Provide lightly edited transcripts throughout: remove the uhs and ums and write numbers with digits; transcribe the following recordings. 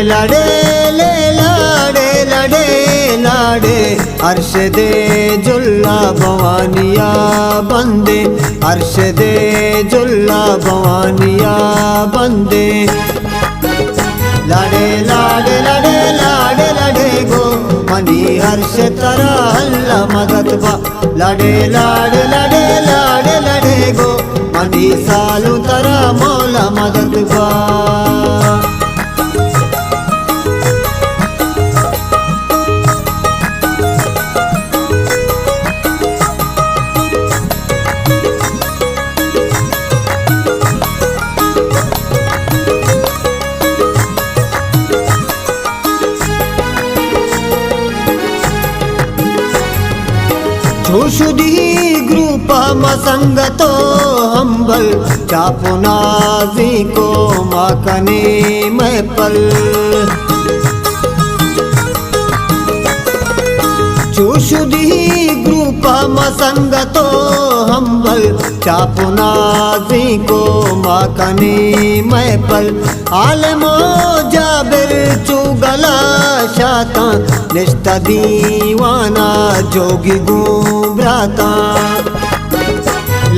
लड़े ले लाड़े लड़े लाड़े अर्श दे जुल्ला भवानिया बंदे अर्श दे जुल्ला भवानिया बंदे लड़े लाड़े लड़े लाड़े लड़े गो मनी हर्ष तरा अल्लाह मदद बा लड़े लाड़े लड़े लाड़े लड़े गो मनी सालू तरा मौला मदद बा चूशुदी ग्रुप मसंगतो हम्बल चापुनाजी को माकने मैं पल चूशुदी ग्रुप मसंगतो हम्बल चापुनाजी को माकने मैं पल आलमो जाबिर चुगला शाता निष्ठा दीवाना जोगी गुमराता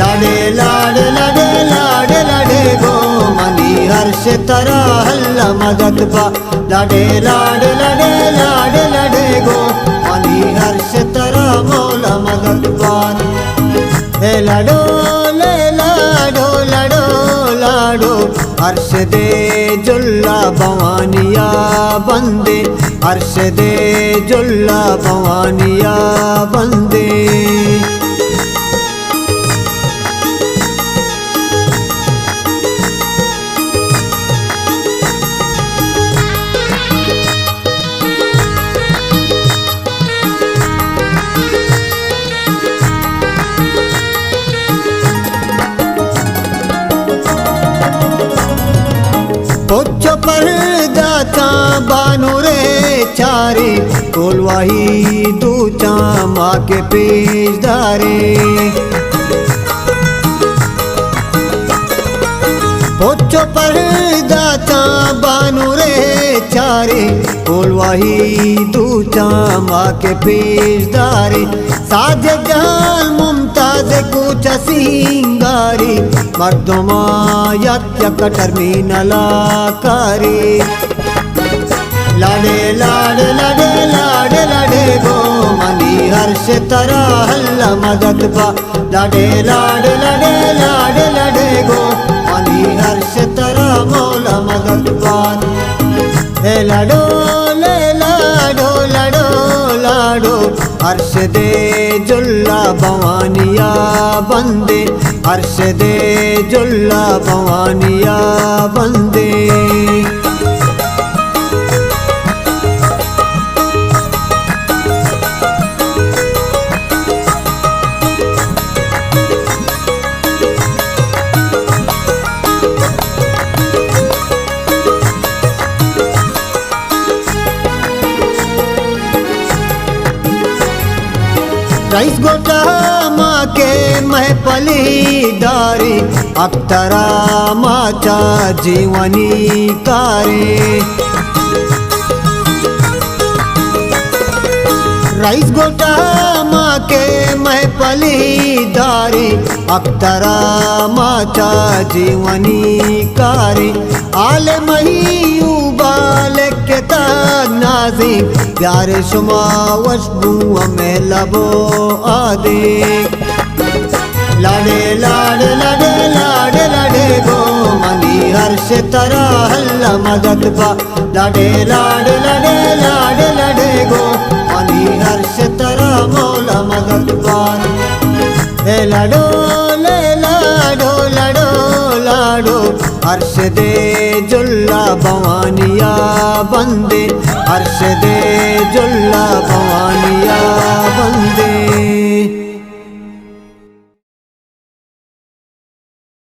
लाडे लाडे लाडे लाडे लाडे गो मनी हर्ष तरा अल्लाह मदद बा लाडे लाडे लाडे लाडे लाडे गो मनी हर्ष तरा मौला मदद बा हे लाडो ले लाडो लाडो लाडो अर्श दे जुल्ला भवानिया बंदे अर्श दे जुल्ला भवानिया बंदे पोचो पर दाता बानू रे चारे कोलवाही दूचा माँ के पेशदारे पोचो पर दाता बानू रे चारे कोलवाही दूचा माँ के पेशदारे साज जाल मुमताज कुछ सिंगारी मर्दमा यत्य कटर में नलाकारी लाडे लाडे लाडे लाडे लाडे गो मनी हर्ष तरा अल्लाह मदद बा लाडे लाडे लाडे लाडे लाडे गो मनी हर्ष तरा मौला मदद बा हे लाडो ले लाडो लाडो लाडो अर्श दे जुल्ला भवानिया बंदे अर्श दे जुल्ला भवानिया बंदे रईस गोटा माँ के महपली दारी अख्तरा माचा जीवनी कारे रईस गोटा माँ के महपली दारी अख्तरा माचा जीवनी कारे आले मही उबाल के नाजी प्यार शुमा वशबू में लबो आदे लाडे लाडे लाडे लाडे लाडे गो मनी हर्ष तरा अल्लाह मदद बा लाडे लाडे लाडे लाडे लाडे गो मनी हर्ष तरा मौला मदद बा हे लाडो ले लाडो लाडो लाडो अर्श दे जुल्ला भवानिया बंदे अर्श दे जुल्ला